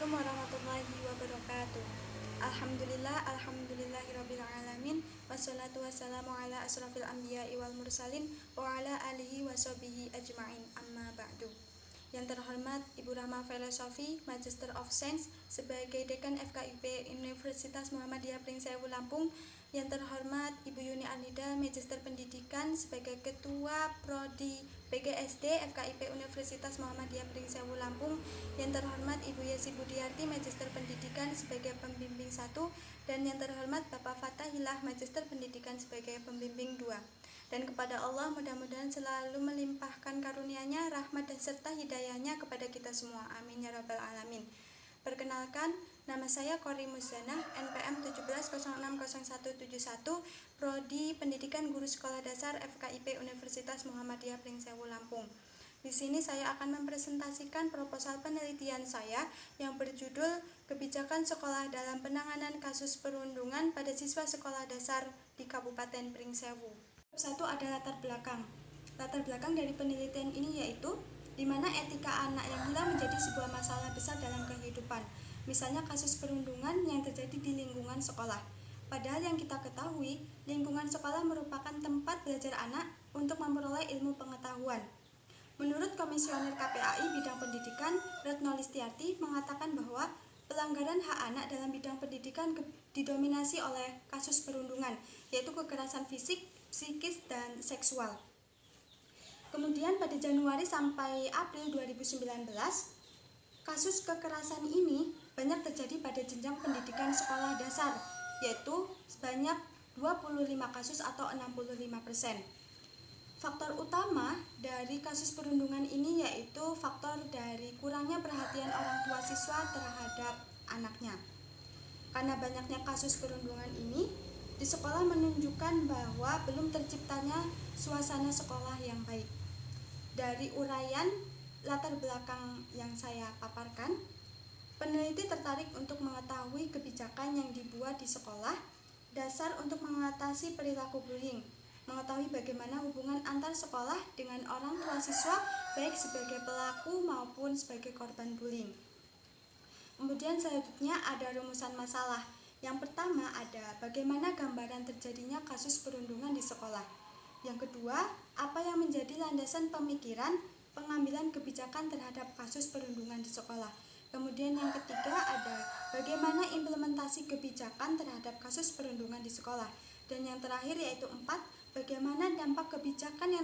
Assalamualaikum warahmatullahi wabarakatuh. Alhamdulillahirabbil alamin wassalatu wassalamu ala asrofil anbiya'i wal mursalin wa ala alihi washabihi ajma'in, amma ba'du. Yang terhormat Ibu Rahma Filosofi, Magister of Science sebagai Dekan FKIP Universitas Muhammadiyah Pringsewu Lampung. Yang terhormat Ibu Yuni Arnida, Magister Pendidikan sebagai Ketua Prodi PGSD FKIP Universitas Muhammadiyah Pringsewu Lampung. Yang terhormat Ibu Yesi Budiarti, Magister Pendidikan sebagai Pembimbing 1. Dan yang terhormat Bapak Fatahillah, Magister Pendidikan sebagai Pembimbing 2. Dan kepada Allah mudah-mudahan selalu melimpahkan karunia-Nya, rahmat dan serta hidayah-Nya kepada kita semua. Amin ya rabbal alamin. Perkenalkan, nama saya Kori Muzanah, NPM 17060171, Prodi Pendidikan Guru Sekolah Dasar FKIP Universitas Muhammadiyah Pringsewu Lampung. Di sini saya akan mempresentasikan proposal penelitian saya yang berjudul Kebijakan Sekolah dalam Penanganan Kasus Perundungan pada Siswa Sekolah Dasar di Kabupaten Pringsewu. Satu ada latar belakang. Latar belakang dari penelitian ini yaitu di mana etika anak yang hilang menjadi sebuah masalah besar dalam kehidupan. Misalnya kasus perundungan yang terjadi di lingkungan sekolah. Padahal yang kita ketahui, lingkungan sekolah merupakan tempat belajar anak untuk memperoleh ilmu pengetahuan. Menurut Komisioner KPAI bidang pendidikan, Retno Listiarti mengatakan bahwa pelanggaran hak anak dalam bidang pendidikan didominasi oleh kasus perundungan, yaitu kekerasan fisik, psikis, dan seksual. Kemudian pada Januari sampai April 2019, kasus kekerasan ini banyak terjadi pada jenjang pendidikan sekolah dasar, yaitu sebanyak 25 kasus atau 65%. Faktor utama dari kasus perundungan ini yaitu faktor dari kurangnya perhatian orang tua siswa terhadap anaknya. Karena banyaknya kasus perundungan ini, di sekolah menunjukkan bahwa belum terciptanya suasana sekolah yang baik. Dari uraian latar belakang yang saya paparkan, peneliti tertarik untuk mengetahui kebijakan yang dibuat di sekolah dasar untuk mengatasi perilaku bullying, mengetahui bagaimana hubungan antar sekolah dengan orang tua siswa baik sebagai pelaku maupun sebagai korban bullying. Kemudian selanjutnya ada rumusan masalah. Yang pertama ada bagaimana gambaran terjadinya kasus perundungan di sekolah. Yang kedua, apa yang menjadi landasan pemikiran pengambilan kebijakan terhadap kasus perundungan di sekolah. Kemudian yang ketiga ada bagaimana implementasi kebijakan terhadap kasus perundungan di sekolah. Dan yang terakhir yaitu 4, bagaimana dampak kebijakan yang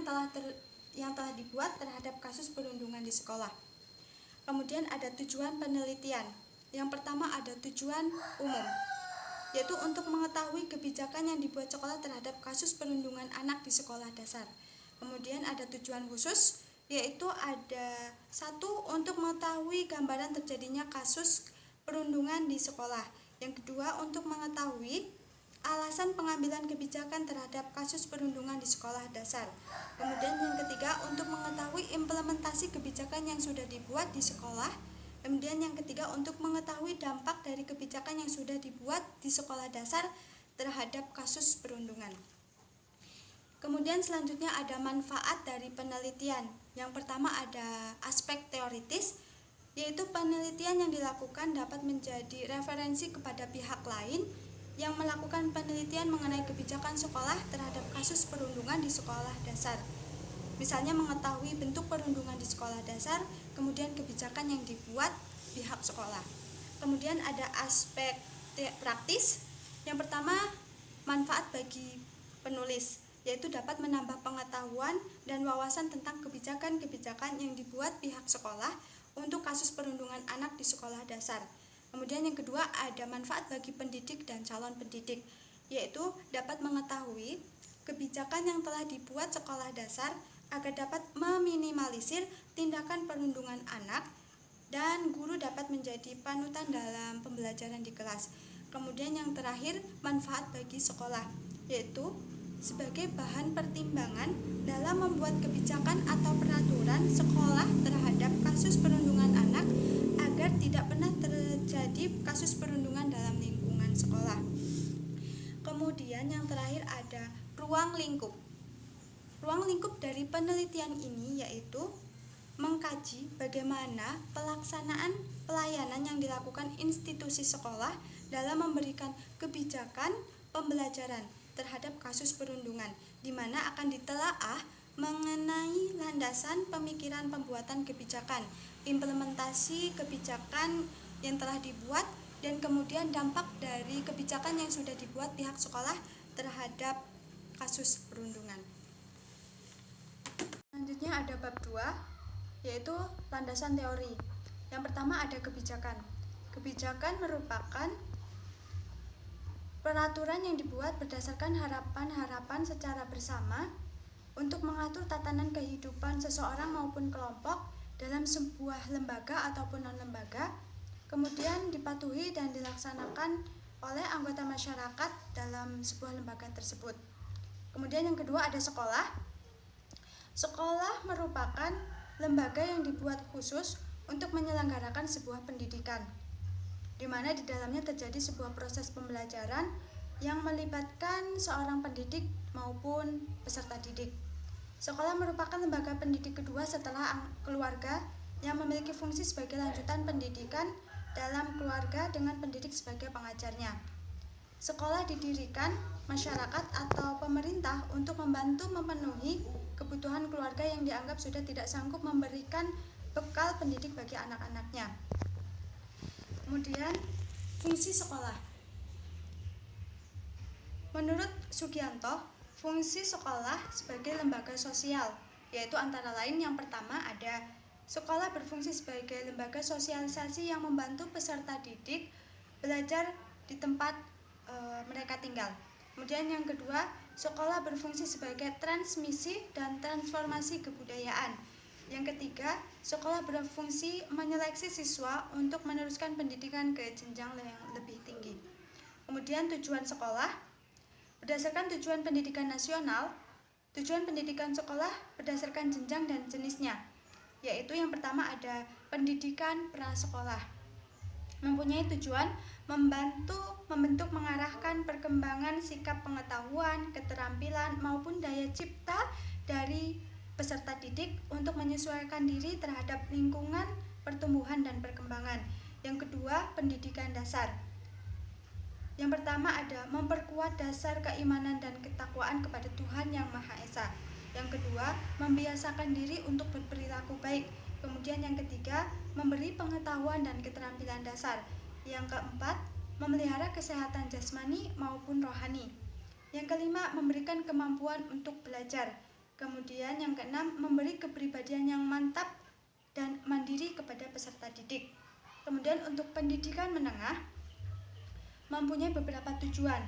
telah dibuat terhadap kasus perundungan di sekolah. Kemudian ada tujuan penelitian. Yang pertama ada tujuan umum, yaitu untuk mengetahui kebijakan yang dibuat sekolah terhadap kasus perundungan anak di sekolah dasar. Kemudian ada tujuan khusus, yaitu ada 1 untuk mengetahui gambaran terjadinya kasus perundungan di sekolah. Yang kedua untuk mengetahui alasan pengambilan kebijakan terhadap kasus perundungan di sekolah dasar. Kemudian yang ketiga untuk mengetahui implementasi kebijakan yang sudah dibuat di sekolah. Kemudian yang ketiga untuk mengetahui dampak dari kebijakan yang sudah dibuat di sekolah dasar terhadap kasus perundungan. Kemudian selanjutnya ada manfaat dari penelitian. Yang pertama ada aspek teoritis, yaitu penelitian yang dilakukan dapat menjadi referensi kepada pihak lain yang melakukan penelitian mengenai kebijakan sekolah terhadap kasus perundungan di sekolah dasar. Misalnya mengetahui bentuk perundungan di sekolah dasar, kemudian kebijakan yang dibuat pihak sekolah. Kemudian ada aspek praktis. Yang pertama, manfaat bagi penulis, yaitu dapat menambah pengetahuan dan wawasan tentang kebijakan-kebijakan yang dibuat pihak sekolah untuk kasus perundungan anak di sekolah dasar. Kemudian yang kedua, ada manfaat bagi pendidik dan calon pendidik, yaitu dapat mengetahui kebijakan yang telah dibuat sekolah dasar agar dapat meminimalisir tindakan perundungan anak dan guru dapat menjadi panutan dalam pembelajaran di kelas. Kemudian yang terakhir, manfaat bagi sekolah, yaitu sebagai bahan pertimbangan dalam membuat kebijakan atau peraturan sekolah terhadap kasus perundungan anak agar tidak pernah terjadi kasus perundungan dalam lingkungan sekolah. Kemudian yang terakhir ada ruang lingkup. Ruang lingkup dari penelitian ini yaitu mengkaji bagaimana pelaksanaan pelayanan yang dilakukan institusi sekolah dalam memberikan kebijakan pembelajaran terhadap kasus perundungan, di mana akan ditelaah mengenai landasan pemikiran pembuatan kebijakan, implementasi kebijakan yang telah dibuat, dan kemudian dampak dari kebijakan yang sudah dibuat pihak sekolah terhadap kasus perundungan. Selanjutnya ada bab 2, yaitu landasan teori. Yang pertama ada kebijakan. Kebijakan merupakan peraturan yang dibuat berdasarkan harapan-harapan secara bersama untuk mengatur tatanan kehidupan seseorang maupun kelompok dalam sebuah lembaga ataupun non-lembaga, kemudian dipatuhi dan dilaksanakan oleh anggota masyarakat dalam sebuah lembaga tersebut. Kemudian yang kedua ada sekolah. Sekolah merupakan lembaga yang dibuat khusus untuk menyelenggarakan sebuah pendidikan, di mana di dalamnya terjadi sebuah proses pembelajaran yang melibatkan seorang pendidik maupun peserta didik. Sekolah merupakan lembaga pendidik kedua setelah keluarga yang memiliki fungsi sebagai lanjutan pendidikan dalam keluarga dengan pendidik sebagai pengajarnya. Sekolah didirikan masyarakat atau pemerintah untuk membantu memenuhi kebutuhan keluarga yang dianggap sudah tidak sanggup memberikan bekal pendidik bagi anak-anaknya. Kemudian fungsi sekolah. Menurut Sugianto, fungsi sekolah sebagai lembaga sosial, yaitu antara lain yang pertama ada sekolah berfungsi sebagai lembaga sosialisasi yang membantu peserta didik belajar di tempat mereka tinggal. Kemudian yang kedua, sekolah berfungsi sebagai transmisi dan transformasi kebudayaan. Yang ketiga, sekolah berfungsi menyeleksi siswa untuk meneruskan pendidikan ke jenjang yang lebih tinggi. Kemudian tujuan sekolah, berdasarkan tujuan pendidikan nasional, tujuan pendidikan sekolah berdasarkan jenjang dan jenisnya, yaitu yang pertama ada pendidikan prasekolah. Mempunyai tujuan membantu membentuk mengarahkan perkembangan sikap pengetahuan, keterampilan maupun daya cipta dari peserta didik untuk menyesuaikan diri terhadap lingkungan, pertumbuhan, dan perkembangan. Yang kedua, pendidikan dasar. Yang pertama ada memperkuat dasar keimanan dan ketakwaan kepada Tuhan Yang Maha Esa. Yang kedua, membiasakan diri untuk berperilaku baik. Kemudian yang ketiga, memberi pengetahuan dan keterampilan dasar. Yang keempat, memelihara kesehatan jasmani maupun rohani. Yang kelima, memberikan kemampuan untuk belajar. Kemudian yang keenam, memberi kepribadian yang mantap dan mandiri kepada peserta didik. Kemudian untuk pendidikan menengah, mempunyai beberapa tujuan,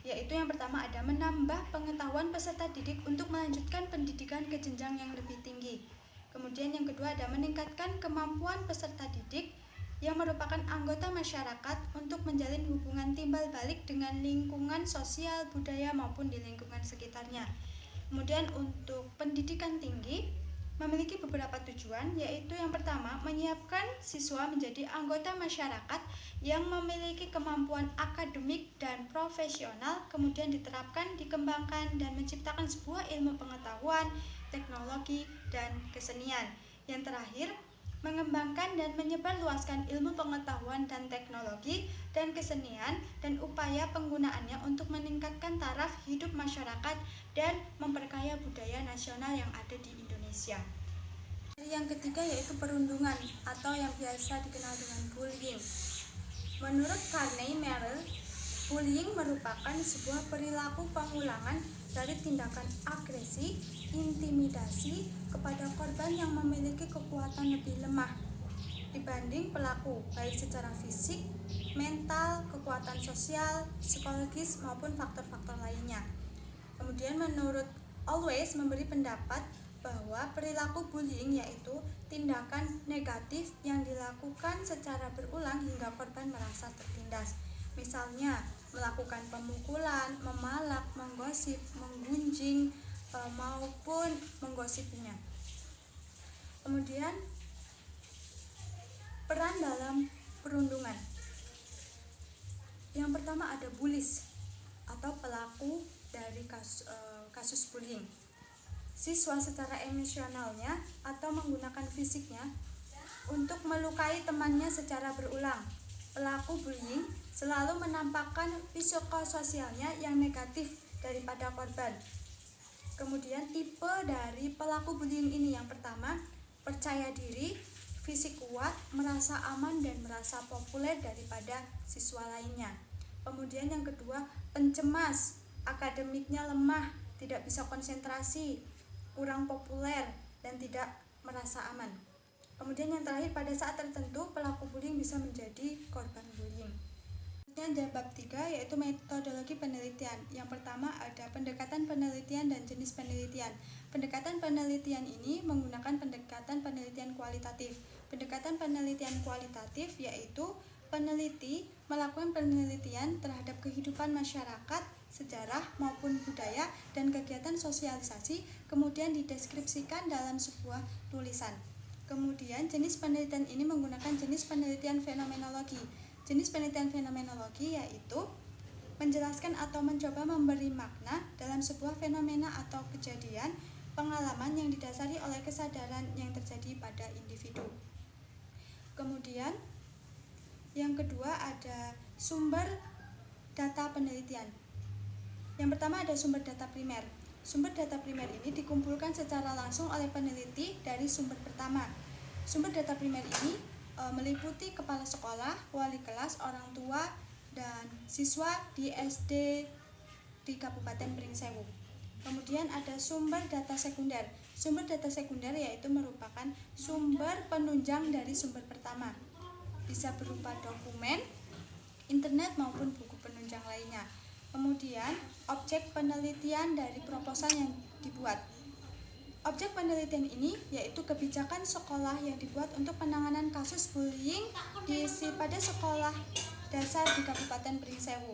yaitu yang pertama ada menambah pengetahuan peserta didik untuk melanjutkan pendidikan ke jenjang yang lebih tinggi. Kemudian yang kedua ada meningkatkan kemampuan peserta didik yang merupakan anggota masyarakat untuk menjalin hubungan timbal balik dengan lingkungan sosial, budaya maupun di lingkungan sekitarnya. Kemudian untuk pendidikan tinggi memiliki beberapa tujuan, yaitu yang pertama menyiapkan siswa menjadi anggota masyarakat yang memiliki kemampuan akademik dan profesional, kemudian diterapkan, dikembangkan, dan menciptakan sebuah ilmu pengetahuan, teknologi, dan kesenian. Yang terakhir, mengembangkan dan menyebarluaskan ilmu pengetahuan dan teknologi dan kesenian dan upaya penggunaannya untuk meningkatkan taraf hidup masyarakat dan memperkaya budaya nasional yang ada di Indonesia. Yang ketiga yaitu perundungan atau yang biasa dikenal dengan bullying. Menurut Carney Merrill, bullying merupakan sebuah perilaku pengulangan dari tindakan agresi, intimidasi kepada korban yang memiliki kekuatan lebih lemah dibanding pelaku, baik secara fisik, mental, kekuatan sosial, psikologis, maupun faktor-faktor lainnya. Kemudian menurut Always memberi pendapat bahwa perilaku bullying yaitu tindakan negatif yang dilakukan secara berulang hingga korban merasa tertindas. Misalnya melakukan pemukulan, memalak, menggosip, menggunjing, maupun menggosipinya. Kemudian peran dalam perundungan. Yang pertama ada bullies atau pelaku dari kasus bullying. Siswa secara emosionalnya atau menggunakan fisiknya untuk melukai temannya secara berulang. Pelaku bullying selalu menampakkan psikososialnya yang negatif daripada korban. Kemudian tipe dari pelaku bullying ini yang pertama, percaya diri, fisik kuat, merasa aman dan merasa populer daripada siswa lainnya. Kemudian yang kedua, pencemas, akademiknya lemah, tidak bisa konsentrasi, kurang populer dan tidak merasa aman. Kemudian yang terakhir, pada saat tertentu pelaku bullying bisa menjadi korban bullying. Kemudian bab 3 yaitu metodologi penelitian. Yang pertama ada pendekatan penelitian dan jenis penelitian. Pendekatan penelitian ini menggunakan pendekatan penelitian kualitatif. Pendekatan penelitian kualitatif yaitu peneliti melakukan penelitian terhadap kehidupan masyarakat, sejarah maupun budaya dan kegiatan sosialisasi, kemudian dideskripsikan dalam sebuah tulisan. Kemudian jenis penelitian ini menggunakan jenis penelitian fenomenologi. Jenis penelitian fenomenologi yaitu menjelaskan atau mencoba memberi makna dalam sebuah fenomena atau kejadian, pengalaman yang didasari oleh kesadaran yang terjadi pada individu. Kemudian yang kedua ada sumber data penelitian. Yang pertama ada sumber data primer. Sumber data primer ini dikumpulkan secara langsung oleh peneliti dari sumber pertama. Sumber data primer ini meliputi kepala sekolah, wali kelas, orang tua, dan siswa di SD di Kabupaten Pringsewu. Kemudian ada sumber data sekunder. Sumber data sekunder yaitu merupakan sumber penunjang dari sumber pertama. Bisa berupa dokumen, internet maupun buku penunjang lainnya. Kemudian objek penelitian dari proposal yang dibuat. Objek penelitian ini yaitu kebijakan sekolah yang dibuat untuk penanganan kasus bullying pada sekolah dasar di Kabupaten Pringsewu.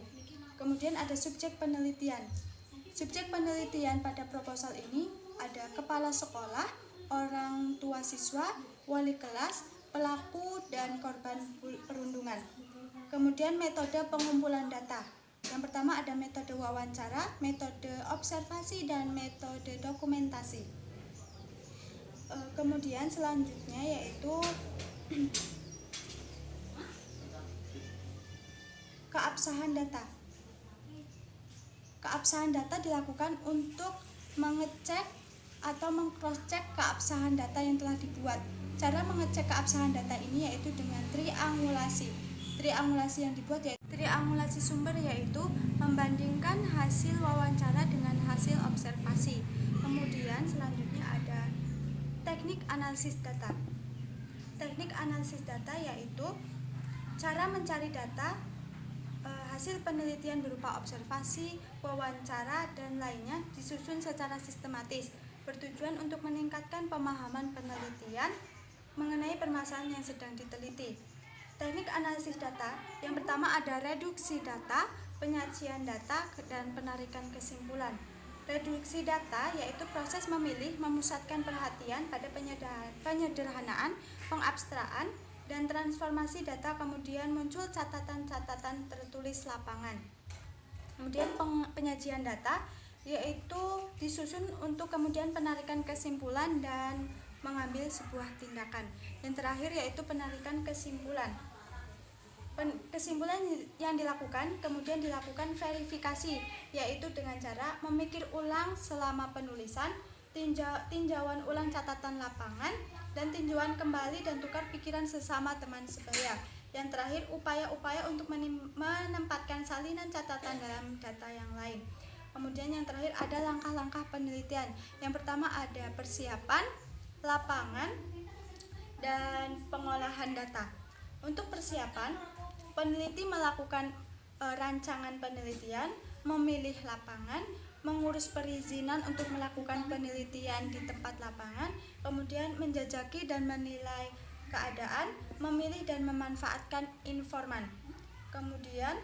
Kemudian ada subjek penelitian. Subjek penelitian pada proposal ini ada kepala sekolah, orang tua siswa, wali kelas, pelaku, dan korban perundungan. Kemudian metode pengumpulan data. Yang pertama ada metode wawancara, metode observasi, dan metode dokumentasi. Kemudian selanjutnya yaitu keabsahan data. Keabsahan data dilakukan untuk mengecek atau meng-cross-check keabsahan data yang telah dibuat. Cara mengecek keabsahan data ini yaitu dengan triangulasi. Triangulasi yang dibuat yaitu triangulasi sumber, yaitu membandingkan hasil wawancara dengan hasil observasi. Kemudian selanjutnya ada teknik analisis data. Teknik analisis data yaitu cara mencari data, hasil penelitian berupa observasi, wawancara, dan lainnya disusun secara sistematis, bertujuan untuk meningkatkan pemahaman penelitian mengenai permasalahan yang sedang diteliti. Teknik analisis data yang pertama ada reduksi data, penyajian data, dan penarikan kesimpulan. Reduksi data yaitu proses memilih, memusatkan perhatian pada penyederhanaan, pengabstraan, dan transformasi data, kemudian muncul catatan-catatan tertulis lapangan. Kemudian penyajian data yaitu disusun untuk kemudian penarikan kesimpulan dan mengambil sebuah tindakan. Yang terakhir yaitu penarikan kesimpulan. Kesimpulan yang dilakukan kemudian dilakukan verifikasi, yaitu dengan cara memikir ulang selama penulisan, tinjauan ulang catatan lapangan, dan tinjauan kembali dan tukar pikiran sesama teman sebaya. Yang terakhir upaya-upaya untuk menempatkan salinan catatan dalam data yang lain. Kemudian yang terakhir ada langkah-langkah penelitian. Yang pertama ada persiapan, lapangan, dan pengolahan data. Untuk persiapan, peneliti melakukan rancangan penelitian, memilih lapangan, mengurus perizinan untuk melakukan penelitian di tempat lapangan, kemudian menjajaki dan menilai keadaan, memilih dan memanfaatkan informan. Kemudian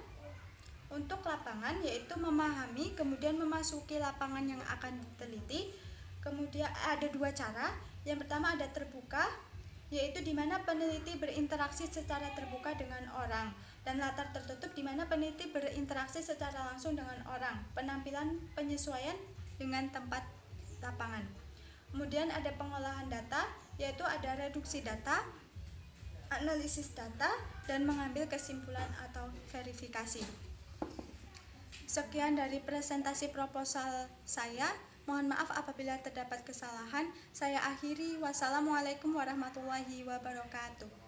untuk lapangan yaitu memahami kemudian memasuki lapangan yang akan diteliti. Kemudian ada dua cara. Yang pertama ada terbuka, yaitu di mana peneliti berinteraksi secara terbuka dengan orang, dan latar tertutup di mana peneliti berinteraksi secara langsung dengan orang. Penampilan penyesuaian dengan tempat lapangan. Kemudian ada pengolahan data, yaitu ada reduksi data, analisis data, dan mengambil kesimpulan atau verifikasi. Sekian dari presentasi proposal saya. Mohon maaf apabila terdapat kesalahan. Saya akhiri. Wassalamualaikum warahmatullahi wabarakatuh.